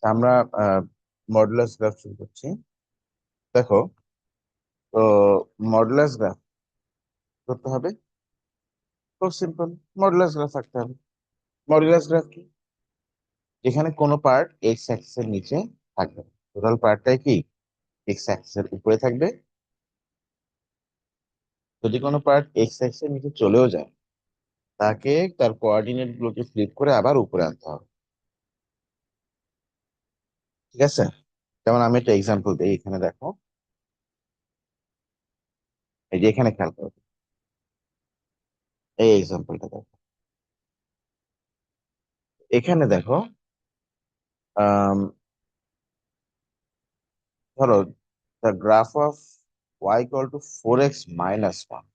আমরা modulus graph শুরু করছি। দেখো, তো মডুলাস গ্রাফ করতে হবে, খুব সিম্পল। মডুলাস গ্রাফ থাকতে হবে। মডুলাস গ্রাফ কি? যেখানে কোনো পার্ট এক্স অ্যাক্সিস এর নিচে থাকবে, টোটাল পার্টটাই কি এক্স অ্যাক্সিস এর উপরে থাকবে। যদি কোনো পার্ট এক্স অ্যাক্সিস এর নিচে চলেও যায়, তাকে তার কোঅর্ডিনেট গুলোকে ফ্লিপ করে আবার উপরে আনতে হবে। ঠিক আছে? যেমন আমি একটা এক্সাম্পল দিই, এখানে দেখো, এই যে এখানে খেয়াল করো, এই এক্সাম্পলটা দেখো, এখানে দেখো, আহ ধরো, the graph of Y equal to 4x - 1,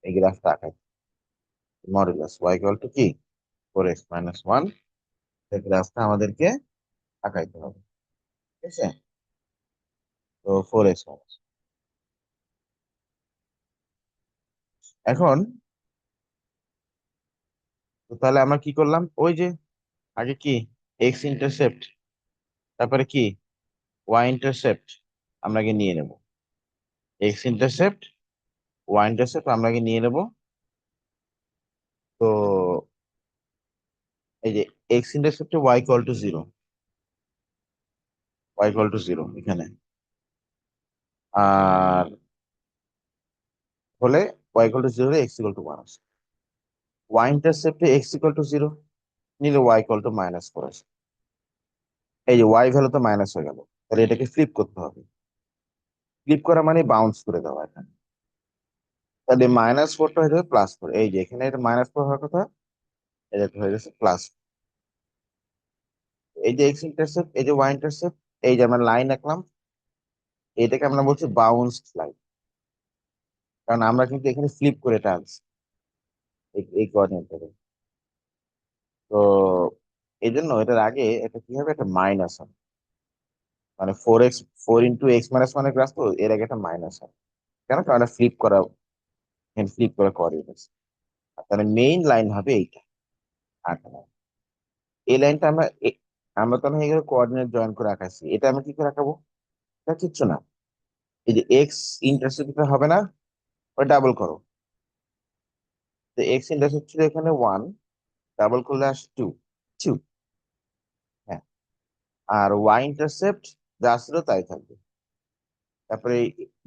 এই গ্রাফটা আঁকাই। মডুলাস ওয়াই ইকুয়াল টু কি 4x - 1, এই গ্রাফটা আমাদেরকে আঁকাইতে হবে। ঠিক আছে? তো 4x - এখন, তো তাহলে আমরা কি করলাম, ওই যে আগে কি এক্স ইন্টারসেপ্ট, তারপরে কি ওয়াই ইন্টারসেপ্ট আমরা আগে নিয়ে নেব। এক্স ইন্টারসেপ্ট, ওয়াই ইন্টারসেপ্ট আমরা আগে নিয়ে নেব। তো এই যে এক্স ইন্টারসেপ্টে Y equal to 0, Y equal to 0 এখানে, আর হলে ওয়াই ইকুয়াল টু 0 হলে এক্স ইকুয়াল টু 1 আসে। ওয়াই ইন্টারসেপ্টে এক্স ইকুয়াল টু 0 নিলে ওয়াই ইকুয়াল টু -4 আসে। এই যে ওয়াই ভ্যালু তো মাইনাস হয়ে গেল, তাহলে এটাকে ফ্লিপ করতে হবে। ফ্লিপ করা মানে বাউন্স করে দেওয়া এখানে। তাহলে -4টা হয়ে যাবে +4। এই যে এখানে এটা -4 হওয়ার কথা, এটা হয়ে গেছে প্লাস। এই যে এক্স ইন্টারসেপ্ট, এই যে ওয়াই ইন্টারসেপ্ট, এই যে আমরা লাইন আঁকলাম, এটাকে আমরা বলছি বাউন্সড লাইন। কারণ আমরা কিন্তু এখানে ফ্লিপ করে টানছি এই কোঅর্ডিনেটটাকে। তো এই জন্য এটার আগে এটা কি হবে, একটা মাইনাস হবে। মানে 4x, 4 × x - 1 এর গ্রাফ, তো এর আগে একটা মাইনাস হবে। কেন? কারণ এটা ফ্লিপ করা, ফ্লিপ করা কোঅর্ডিনেট। তাহলে মেইন লাইন হবে এইটা। আঁকা line। এই লাইনটা আমরা তো এখানে কোঅর্ডিনেট জয়েন করে আঁকাছি, এটা আমি কি করে আঁকাবো? এটা কিচ্ছু না। এই যে এক্স ইন্টারসেপ্ট হবে না, ওটা ডাবল করো। তো এক্স ইন্টারসেপ্ট ছিল এখানে 1, ডাবল করলে আসে 2। 2, হ্যাঁ। আর ওয়াই ইন্টারসেপ্ট যা ছিল তাই থাকবে। তারপরে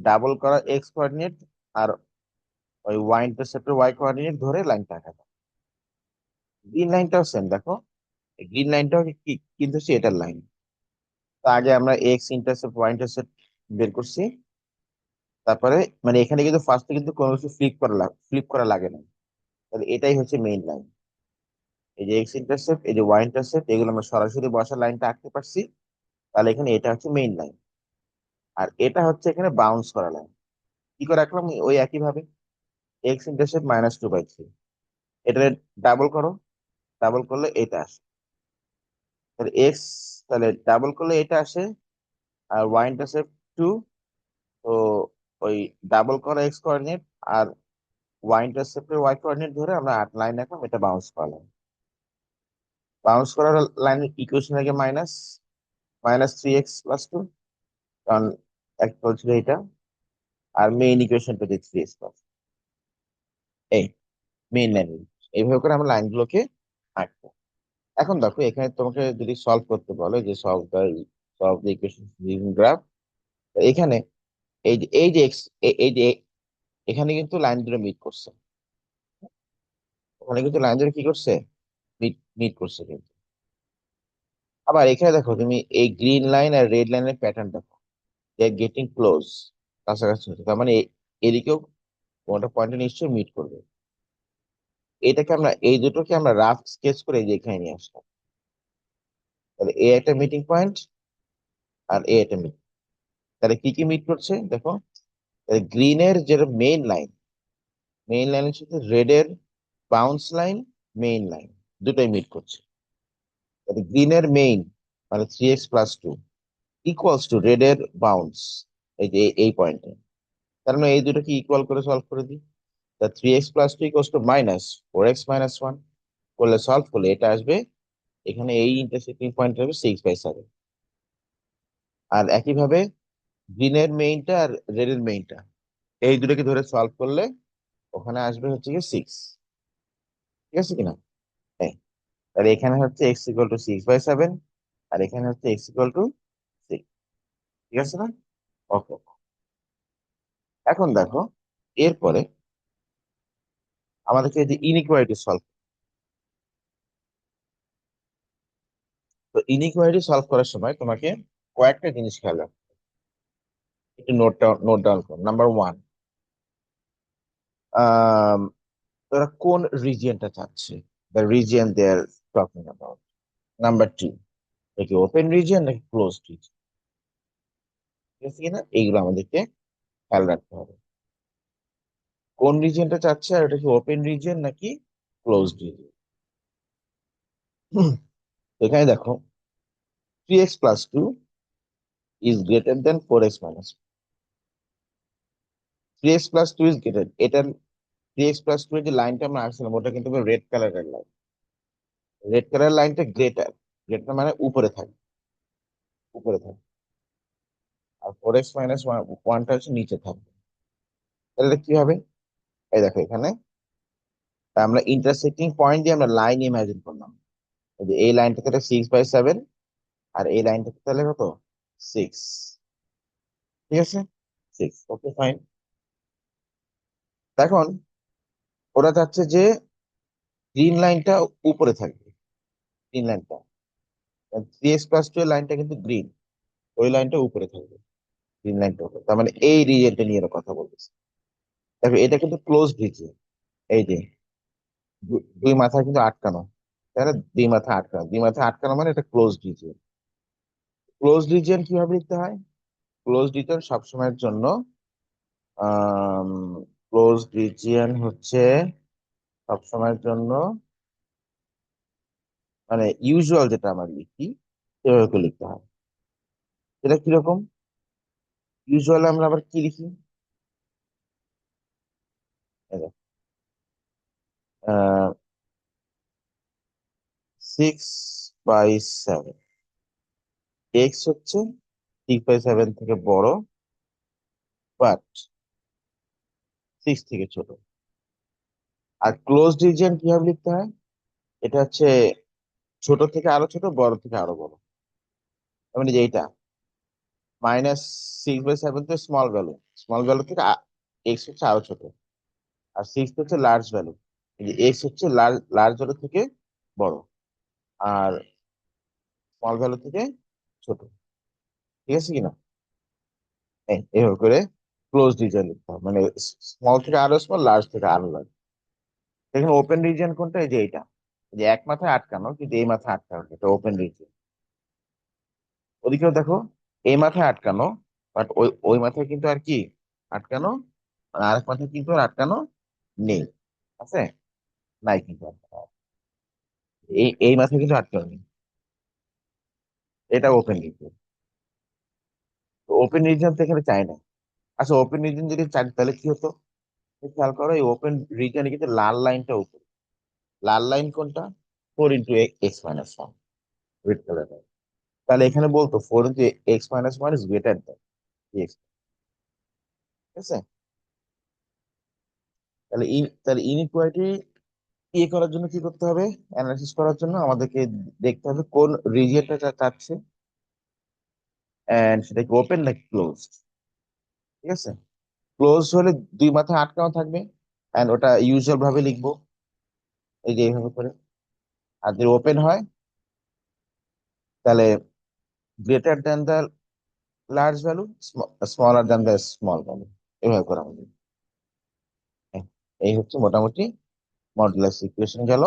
ডাবল করা এক্স কোঅর্ডিনেট, আর ওই ওয়াই ইন্টারসেপ্টের ওয়াই কোঅর্ডিনেট ধরে লাইনটা আঁকাবে। গ্রিন লাইনটাও সেম দেখো, গ্রিন লাইনটাও কি কিন্তু সে এটার লাইন। তো আগে আমরা এক্স ইন্টারসেপ্ট ওয়াই ইন্টারসেপ্ট বের করছি। তারপরে মানে এখানে কিন্তু ফার্স্টে কিন্তু কোনো কিছু ফ্লিপ করা লাগে না। তাহলে এটাই হচ্ছে মেইন লাইন। এই যে এক্স ইন্টারসেপ্ট, এই যে ওয়াই ইন্টারসেপ্ট, এগুলো আমরা সরাসরি বসা লাইনটা আঁকতে পারছি। তাহলে এখানে এটা হচ্ছে মেইন লাইন, আর এটা হচ্ছে এখানে বাউন্স করা লাইন। কি করে রাখলাম? ওই একই ভাবে, এক্স ইন্টারসেপ্ট -2/3, এটা ডাবল করো, ডাবল করলে এটা আসে। তাহলে এক্স, তাহলে ডাবল করলে এটা আসে, আর ওয়াই ইন্টারসেপ্ট 2। তো ওই ডাবল করা এক্স কোঅর্ডিনেট আর ওয়াই ইন্টারসেপ্টের ওয়াই কোঅর্ডিনেট ধরে আমরা 8 লাইন রাখলাম, এটা বাউন্স করলাম। বাউন্স করার লাইনের ইকুয়েশন আগে -3x+2, কারণ এক বলছিল এটা। আর মেইন ইকুয়েশনটা দিয়ে 3x+, এই মেইন লাইন। এইভাবে করে আমরা লাইনগুলোকে আঁকবো। এখন দেখো, এখানে তোমাকে যদি সলভ করতে বলে যে solve the equation using graph, এখানে এই যে এক্স, এই যে এখানে কিন্তু লাইন দুটো মিট করছে। ওখানে কিন্তু লাইন দুটো কি করছে, মিট মিট করছে কিন্তু। আবার এখানে দেখো, তুমি এই গ্রিন লাইন আর রেড লাইনের প্যাটার্ন দেখো, দে গেটিং ক্লোজ, কাছাকাছি হচ্ছে। তার মানে এদিকেও কোনটা পয়েন্টে নিশ্চয়ই মিট করবে। এটাকে আমরা, এই দুটোকে আমরা রাফ স্কেচ করে এই যে এখানে নিয়ে আসলাম। তাহলে এ একটা মিটিং পয়েন্ট, আর এ একটা মিট। তাহলে কি কি মিট করছে দেখো, গ্রিনের যেটা মেইন লাইনের সাথে রেডের বাউন্স লাইন, মেইন লাইন দুটোই মিট করছে। তাহলে গ্রিনের মেইন মানে 3x+2 ইকুয়ালস টু রেডের বাউন্স, এই যে এই পয়েন্টে। তার মানে এই দুটোকে ইকুয়াল করে সলভ করে দিই। তা 3x+2 ইকুয়ালস টু -4x - 1। করলে সলভ করলে এটা আসবে, এখানে এই ইন্টারসেক্টিং পয়েন্ট হবে 6/7। আর একইভাবে গ্রিনের মেইনটা আর রেডের মেইনটা, এই দুটোকে ধরে সলভ করলে ওখানে আসবে হচ্ছে কি 6। ঠিক আছে কিনা? হ্যাঁ। তাহলে এখানে হচ্ছে x = 6/7, আর এখানে হচ্ছে x = 6। ঠিক আছে না? ওকে। এখন দেখো, এরপরে আমাদেরকে যে ইনইকুয়ালিটি সলভ, তো ইনইকুয়ালিটি সলভ করার সময় তোমাকে কয়েকটা জিনিস খেয়াল রাখো, একটু নোট ডাউন করো। নাম্বার ওয়ান, তোরা কোন রিজিয়নটা চাচ্ছে, the region they are talking about. Number two, এটা কি ওপেন রিজিয়ন নাকি ক্লোজ রিজিয়ন? ঠিক আছে কিনা, এইগুলো আমাদেরকে খেয়াল রাখতে হবে। কোন রিজিয়নটা চাচ্ছে, আর এটা কি ওপেন রিজিয়ন নাকি ক্লোজ রিজিয়ন। এখানে দেখো, 3x + 2 is greater than 4x - 3x + 2 is greater, এটার 3x + 2 এর যে লাইনটা আমরা আঁকছিলাম ওটা কিন্তু রেড কালারের লাইন। রেড কালার লাইনটা গ্রেটার, গ্রেটার মানে উপরে থাকে, উপরে থাকে। আর 4x - 1টা হচ্ছে নিচে থাকবে। তাহলে এটা কি হবে? এই দেখো এখানে আমরা ইন্টারসেক্টিং পয়েন্ট দিয়ে আমরা লাইন ইমাজিন করলাম। এই যে এই লাইনটা তাহলে 6/7, আর এই লাইনটা তাহলে কত, 6। ঠিক আছে, 6। ওকে, ফাইন। এখন ওরা চাচ্ছে যে গ্রিন লাইনটা উপরে থাকবে, গ্রিন লাইনটা 3x + 2 এর লাইনটা কিন্তু গ্রিন, ওই লাইনটা উপরে থাকবে, গ্রিন লাইনটা উপরে, তার মানে এই রিজিয়নটা নিয়ে ওরা কথা বলতেছে। দেখো এটা কিন্তু ক্লোজ রিজিয়ন, এই যে দুই মাথায় কিন্তু আটকানো, তাই না? দুই মাথায় আটকানো, দুই মাথায় আটকানো মানে এটা ক্লোজ রিজিয়ন। ক্লোজ রিজিয়ন কিভাবে লিখতে হয়? ক্লোজ রিজিয়ন সবসময়ের জন্য, ক্লোজ রিজিয়ন হচ্ছে সবসময়ের জন্য, মানে ইউজুয়াল যেটা আমরা লিখি সেভাবে করে লিখতে হয়। এটা কিরকম? ইউজুয়াল আমরা আবার কি লিখি? 6/7, এক্স হচ্ছে 6/7 থেকে বড়, বাট 6 থেকে ছোট। আর ক্লোজ রিজিয়ন কিভাবে লিখতে হয়? এটা হচ্ছে ছোট থেকে আরো ছোট, বড় থেকে আরো বড়। তার মানে যে এইটা -6/7 তো স্মল ভ্যালু, স্মল ভ্যালু থেকে এক্স হচ্ছে আরো ছোট, আর 6 হচ্ছে লার্জ ভ্যালু, এই যে এক্স হচ্ছে লার্জ লার্জ ভ্যালু থেকে বড়, আর স্মল ভ্যালু থেকে ছোট। ঠিক আছে কিনা? এইভাবে করে ক্লোজ রিজিয়ন লিখতে হবে, মানে স্মল থেকে আরো স্মল, লার্জ থেকে আরো লার্জ। দেখুন ওপেন রিজিয়ন কোনটা, এই যে এইটা, এই যে এক মাথায় আটকানো কিন্তু এই মাথায় আটকানো, এটা ওপেন রিজিয়ন। ওদিকেও দেখো, এই মাথায় আটকানো, বাট ওই ওই মাথায় কিন্তু আর কি আটকানো, আর আরেক মাথায় কিন্তু আর আটকানো নেই, আছে? নাই কিন্তু আটকানো। এই এই মাথায় কিন্তু আটকানো নেই, এটা ওপেন রিজিয়ন। তো ওপেন রিজিয়ন তো এখানে চাই না। আচ্ছা, ওপেন রিজিয়ন যদি চাই তাহলে কি হতো? এই খেয়াল করো, এই ওপেন রিজিয়নে কিন্তু লাল লাইনটা উপরে, লাল লাইন কোনটা? 4 × x - 1, রেড কালার। তাহলে এখানে বলতো 4 × x - 1 is greater than x. ঠিক আছে? তাহলে ইনইকুয়ালিটি ইয়ে করার জন্য কি করতে হবে? অ্যানালাইসিস করার জন্য আমাদেরকে দেখতে হবে কোন রিজিয়নটা চাচ্ছে, এন্ড সেটা কি ওপেন নাকি ক্লোজ। ঠিক আছে, ক্লোজ হলে দুই মাথায় আটকানো থাকবে, এন্ড ওটা ইউজুয়াল ভাবে লিখবো, এই যে এইভাবে করে। আর যদি ওপেন হয় তাহলে greater than the large value, smaller than the small value, এভাবে করা হবে। হ্যাঁ, এই হচ্ছে মোটামুটি মডুলাস ইকুয়েশন গেল।